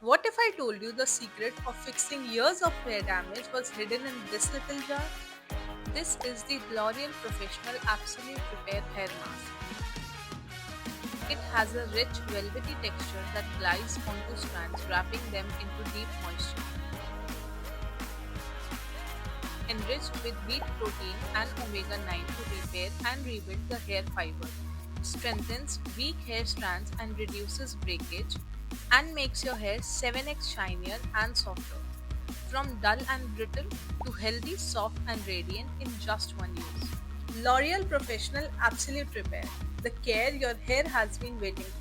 What if I told you the secret of fixing years of hair damage was hidden in this little jar? This is the L'Oreal Professional Absolute Repair Hair Mask. It has a rich, velvety texture that glides onto strands, wrapping them into deep moisture. Enriched with wheat protein and omega 9 to repair and rebuild the hair fiber, strengthens weak hair strands and reduces breakage, and makes your hair 7x shinier and softer. From dull and brittle to healthy, soft, and radiant in just one use. L'Oreal Professional Absolute Repair, the care your hair has been waiting for.